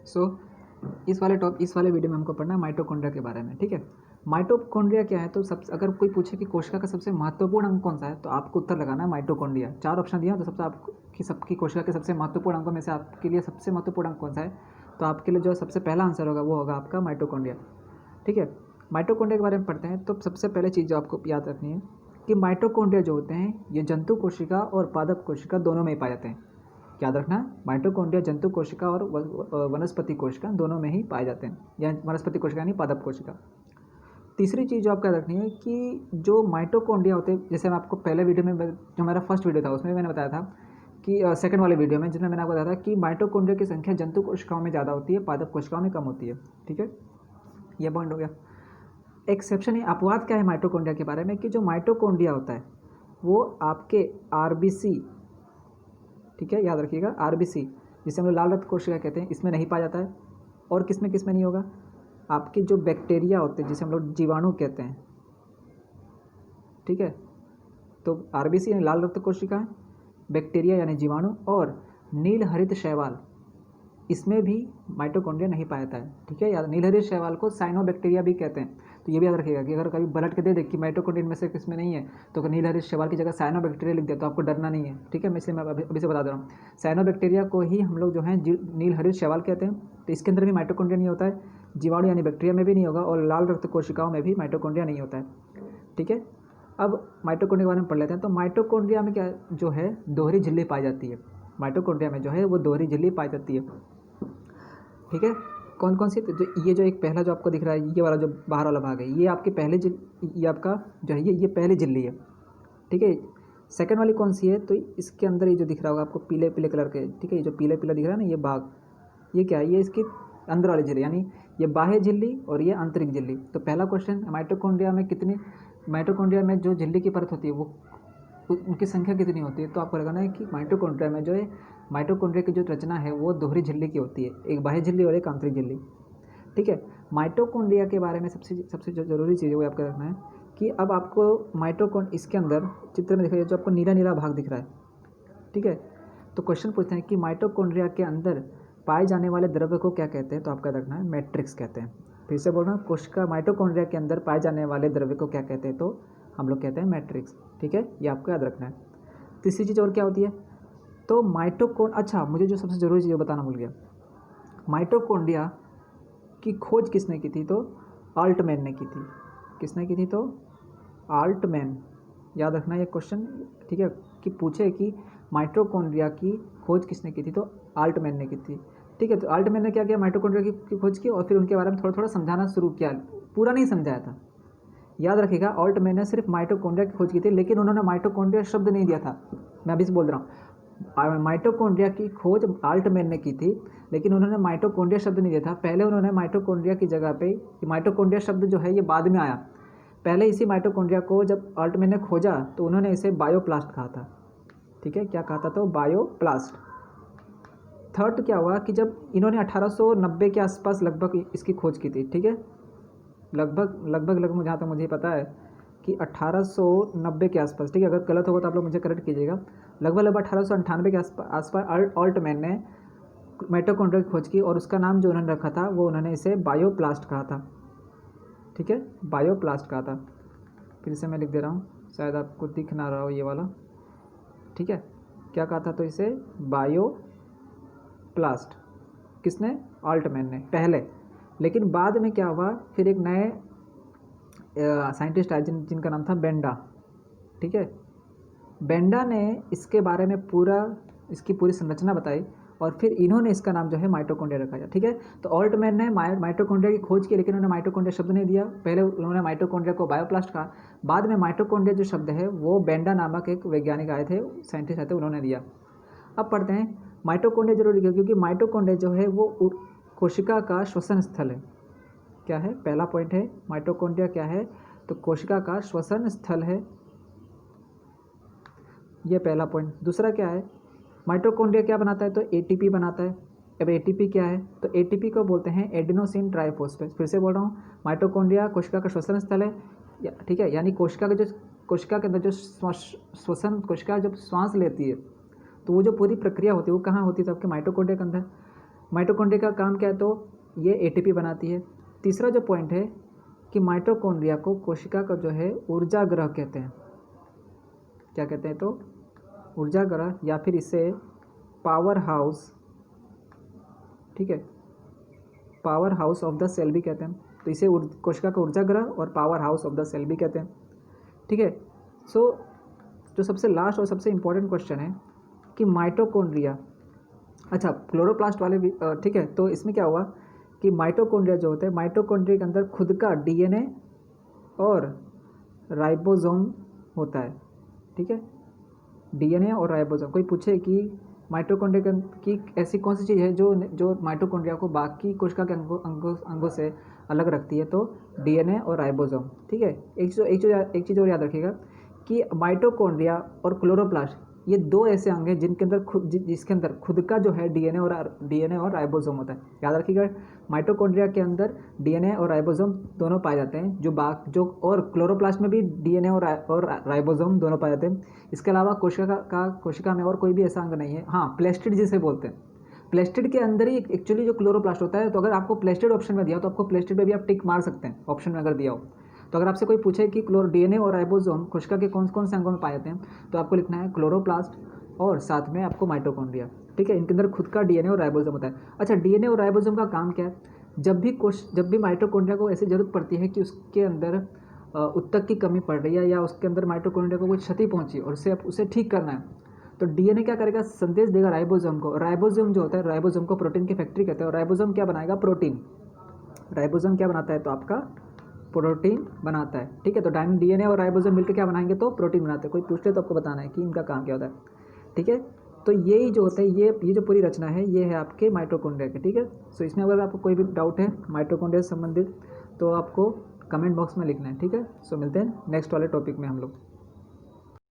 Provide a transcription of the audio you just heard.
सो इस वाले वीडियो में हमको पढ़ना है माइटोकॉन्ड्रिया के बारे में, ठीक है। माइटोकॉन्ड्रिया क्या है, तो सब अगर कोई पूछे कि कोशिका का सबसे महत्वपूर्ण अंग कौन सा है, तो आपको उत्तर लगाना है माइटोकॉन्ड्रिया। 4 ऑप्शन दिया, तो सबकी कोशिका के सबसे महत्वपूर्ण अंगों में से आपके लिए सबसे महत्वपूर्ण अंग कौन सा है, तो आपके लिए जो सबसे पहला आंसर होगा वो होगा आपका माइटोकॉन्ड्रिया, ठीक है। माइटोकॉन्ड्रिया के बारे में पढ़ते हैं। तो सबसे पहले चीज़ जो आपको याद रखनी है कि माइटोकॉन्ड्रिया जो होते हैं ये जंतु कोशिका और पादप कोशिका दोनों में ही पाए जाते हैं। याद रखना, माइटोकॉन्ड्रिया जंतु कोशिका और वनस्पति कोशिका दोनों में ही पाए जाते हैं, या वनस्पति कोशिका यानी पादप कोशिका। तीसरी चीज़ जो आपको याद रखनी है कि जो माइटोकॉन्ड्रिया होते हैं, जैसे मैं आपको पहले वीडियो में, जो मेरा फर्स्ट वीडियो था उसमें मैंने बताया था कि सेकंड वाले वीडियो में, जिसमें मैंने आपको बताया था कि माइटोकॉन्ड्रिया की संख्या जंतु कोशिकाओं में ज़्यादा होती है, पादप कोशिकाओं में कम होती है, ठीक है। यह पॉइंट हो गया। एक्सेप्शन है, अपवाद क्या है माइटोकॉन्ड्रिया के बारे में, कि जो माइटोकॉन्ड्रिया होता है वो आपके आरबीसी, ठीक है, याद रखिएगा, आरबीसी जिसे हम लोग लाल रक्त कोशिका कहते हैं, इसमें नहीं पाया जाता है। और किस में नहीं होगा, आपके जो बैक्टीरिया होते हैं जिसे हम लोग जीवाणु कहते हैं, ठीक है। तो आरबीसी यानी लाल रक्त कोशिका, बैक्टीरिया यानी जीवाणु, और नील हरित शैवाल, इसमें भी माइटोकॉन्ड्रिया नहीं पाया जाता है, ठीक है। याद, नील हरित शैवाल को साइनोबैक्टीरिया भी कहते हैं। तो ये भी याद रखिएगा कि अगर कभी पलट के दे दे कि माइटोकॉन्ड्रिया में से किसमें नहीं है, तो नील हरित शैवाल की जगह साइनोबैक्टीरिया लिख दे तो आपको डरना नहीं है, ठीक है। मैं अभी से बता दे रहा हूँ, साइनोबैक्टीरिया को ही हम लोग जो है नील हरित शैवाल कहते हैं। तो इसके अंदर भी माइटोकॉन्ड्रिया नहीं होता है, जीवाणु यानी बैक्टीरिया में भी नहीं होगा, और लाल रक्त कोशिकाओं में भी माइटोकॉन्ड्रिया नहीं होता है, ठीक है। अब माइटोकॉन्ड्रिया के बारे में पढ़ लेते हैं। तो माइटोकॉन्ड्रिया में क्या जो है दोहरी झिल्ली पाई जाती है, माइटोकॉन्ड्रिया में जो है वो दोहरी झिल्ली पाई जाती है, ठीक है। कौन कौन सी, जो ये जो एक पहला जो आपको दिख रहा है, ये वाला जो बाहर वाला भाग है, ये आपके ये आपका जो है ये पहली झिल्ली है, ठीक है। सेकंड वाली कौन सी है, तो इसके अंदर ये जो दिख रहा होगा आपको पीले पीले कलर के, ठीक है, ये जो पीले पीला दिख रहा है ना ये भाग, ये क्या है, ये इसकी अंदर वाली झिल्ली, यानी ये बाह्य झिल्ली और ये आंतरिक झिल्ली। तो पहला क्वेश्चन, माइटोकॉन्ड्रिया में जो झिल्ली की परत होती है वो उनकी संख्या कितनी होती है, तो आपको लगाना है कि माइटोकॉन्ड्रिया में जो है माइटोकॉन्ड्रिया की जो रचना है वो दोहरी झिल्ली की होती है, एक बाह्य झिल्ली और एक आंतरिक झिल्ली, ठीक है। माइटोकॉन्ड्रिया के बारे में सबसे जो जरूरी चीज़ है वो आपको रखना है कि अब आपको इसके अंदर चित्र में दिखाइए जो आपको नीला नीला भाग दिख रहा है, ठीक है। तो क्वेश्चन पूछते हैं कि माइटोकॉन्ड्रिया के अंदर पाए जाने वाले द्रव्य को क्या कहते हैं, तो आपका रखना है मैट्रिक्स कहते हैं। फिर से बोल रहा हूँ, कोशिका माइटोकॉन्ड्रिया के अंदर पाए जाने वाले द्रव्य को क्या कहते हैं, तो हम लोग कहते हैं मैट्रिक्स, ठीक है, ये आपको याद रखना है। तीसरी चीज़ और क्या होती है, तो अच्छा, मुझे जो सबसे ज़रूरी चीज़ बताना भूल गया, माइटोकॉन्ड्रिया की खोज किसने की थी, तो ऑल्टमैन ने की थी। किसने की थी, तो ऑल्टमैन, याद रखना ये क्वेश्चन, ठीक है, कि पूछे कि माइटोकॉन्ड्रिया की खोज किसने की थी, तो ऑल्टमैन ने की थी, ठीक है। तो ऑल्टमैन ने क्या किया, माइटोकॉन्ड्रिया की खोज की और फिर उनके बारे में थोड़ा थोड़ा समझाना शुरू किया, पूरा नहीं समझाया था। याद रखिएगा, ऑल्टमैन ने सिर्फ माइटोकॉन्ड्रिया की खोज की थी, लेकिन उन्होंने माइटोकॉन्ड्रिया शब्द नहीं दिया था। मैं अभी से बोल रहा हूँ, माइटोकॉन्ड्रिया की खोज ऑल्टमैन ने की थी, लेकिन उन्होंने माइटोकॉन्ड्रिया शब्द नहीं दिया था। पहले उन्होंने माइटोकॉन्ड्रिया की जगह पे, माइटोकॉन्ड्रिया शब्द जो है ये बाद में आया, पहले इसी माइटोकॉन्ड्रिया को जब ऑल्टमैन ने खोजा तो उन्होंने इसे बायोप्लास्ट कहा था, ठीक है। क्या कहा था, तो बायोप्लास्ट। थर्ड क्या हुआ कि जब इन्होंने 1890 के आसपास लगभग इसकी खोज की थी, ठीक है, लगभग जहाँ तक मुझे पता है कि 1890 के आसपास, ठीक है। अगर गलत होगा तो आप लोग मुझे करेक्ट कीजिएगा। लगभग 1898 के आसपास ऑल्टमैन ने माइटोकॉन्ड्रिया की खोज की और उसका नाम जो उन्होंने रखा था वो उन्होंने इसे बायोप्लास्ट कहा था, ठीक है, बायोप्लास्ट कहा था। फिर से मैं लिख दे रहा हूँ, शायद आपको दिख ना रहा हो ये वाला, ठीक है। क्या कहा था, तो इसे बायोप्लास्ट, किसने, ऑल्टमैन ने पहले। लेकिन बाद में क्या हुआ, फिर एक नए साइंटिस्ट आए जिनका नाम था बेंडा, ठीक है। बेंडा ने इसके बारे में इसकी पूरी संरचना बताई और फिर इन्होंने इसका नाम जो है माइटोकॉन्ड्रिया रखा, ठीक है। तो ऑल्टमैन ने माइटोकॉन्ड्रिया की खोज की, लेकिन उन्होंने माइटोकॉन्ड्रिया शब्द नहीं दिया। पहले उन्होंने माइटोकॉन्ड्रिया को बायोप्लास्ट कहा, बाद में माइटोकॉन्ड्रिया जो शब्द है वो बेंडा नामक एक वैज्ञानिक आए थे, साइंटिस्ट आए थे, उन्होंने दिया। अब पढ़ते हैं माइटोकॉन्ड्रिया जरूरी क्यों, क्योंकि माइटोकॉन्ड्रिया जो है वो कोशिका का श्वसन स्थल है। क्या है, पहला पॉइंट है, माइटोकॉन्ड्रिया क्या है, तो कोशिका का श्वसन स्थल है, ये पहला पॉइंट। दूसरा क्या है, माइटोकॉन्ड्रिया क्या बनाता है, तो एटीपी बनाता है। अब एटीपी क्या है, तो एटीपी को बोलते हैं एडेनोसिन ट्राइफॉस्फेट। फिर से बोल रहा हूँ, माइटोकॉन्ड्रिया कोशिका का श्वसन स्थल है, ठीक है, यानी कोशिका के अंदर जो श्वसन, कोशिका जब श्वास लेती है तो वो जो पूरी प्रक्रिया होती है वो कहाँ होती है, तो आपके माइटोकॉन्ड्रिया के अंदर। माइटोकॉन्ड्रिया का काम क्या है, तो ये एटीपी बनाती है। तीसरा जो पॉइंट है कि माइटोकॉन्ड्रिया को कोशिका का जो है ऊर्जा ग्रह कहते हैं। क्या कहते हैं, तो ऊर्जा ग्रह, या फिर इसे पावर हाउस, ठीक है, power house of the cell भी कहते हैं। तो इसे कोशिका का ऊर्जा ग्रह और power house of the cell भी कहते हैं, ठीक है। सो जो सबसे लास्ट और सबसे इम्पोर्टेंट क्वेश्चन है कि माइटोकॉन्ड्रिया, अच्छा क्लोरोप्लास्ट वाले भी, ठीक है। तो इसमें क्या हुआ कि माइटोकॉन्ड्रिया जो होता है, माइटोकॉन्ड्रिया के अंदर खुद का डीएनए और राइबोसोम होता है, ठीक है, डीएनए और राइबोसोम। कोई पूछे कि माइटोकॉन्ड्रिया की ऐसी कौन सी चीज़ है जो जो माइटोकॉन्ड्रिया को बाकी कोशिका के अंगों से अलग रखती है, तो डीएनए और राइबोसोम, ठीक है। एक चीज़ और याद रखिएगा कि माइटोकॉन्ड्रिया और क्लोरोप्लास्ट ये दो ऐसे अंग हैं जिनके अंदर जिसके अंदर खुद का जो है डीएनए और राइबोसोम होता है। याद रखिएगा, माइटोकॉन्ड्रिया के अंदर डीएनए और राइबोसोम दोनों पाए जाते हैं, और क्लोरोप्लास्ट में भी डीएनए और राइबोसोम दोनों पाए जाते हैं। इसके अलावा कोशिका में और कोई भी ऐसा अंग नहीं है। हाँ, प्लेस्टिड जिसे बोलते हैं, प्लेस्टिड के अंदर ही एक्चुअली जो क्लोरोप्लास्ट होता है। तो अगर आपको प्लेस्टिड ऑप्शन में दिया तो आपको प्लेस्टिड में भी आप टिक मार सकते हैं, ऑप्शन में अगर दिया हो। तो अगर आपसे कोई पूछे कि डीएनए और राइबोसोम कोशिका के कौन कौन से अंगों में पाए जाते हैं, तो आपको लिखना है क्लोरोप्लास्ट और साथ में आपको माइटोकॉन्ड्रिया, ठीक है। इनके अंदर खुद का डीएनए और राइबोसोम होता है। अच्छा, डीएनए और राइबोसोम का काम क्या है? जब भी माइटोकॉन्ड्रिया को ऐसी जरूरत पड़ती है कि उसके अंदर उत्तक की कमी पड़ रही है या उसके अंदर माइटोकॉन्ड्रिया को कोई क्षति पहुंची और उसे ठीक करना है, तो डीएनए क्या करेगा, संदेश देगा राइबोसोम को। राइबोसोम जो होता है, राइबोसोम को प्रोटीन की फैक्ट्री कहते हैं। और राइबोसोम क्या बनाएगा, प्रोटीन। राइबोसोम क्या बनाता है, तो आपका प्रोटीन बनाता है, ठीक है। तो डीएनए और राइबोसोम मिलकर क्या बनाएंगे, तो प्रोटीन बनाते हैं। कोई पूछते तो आपको बताना है कि इनका काम क्या होता है, ठीक है। तो यही जो होता है, ये जो पूरी रचना है, ये है आपके माइटोकॉन्ड्रिया की, ठीक है। सो इसमें अगर आपको कोई भी डाउट है माइटोकॉन्ड्रिया से संबंधित तो आपको कमेंट बॉक्स में लिखना है, ठीक है। सो मिलते हैं नेक्स्ट वाले टॉपिक में हम लोग।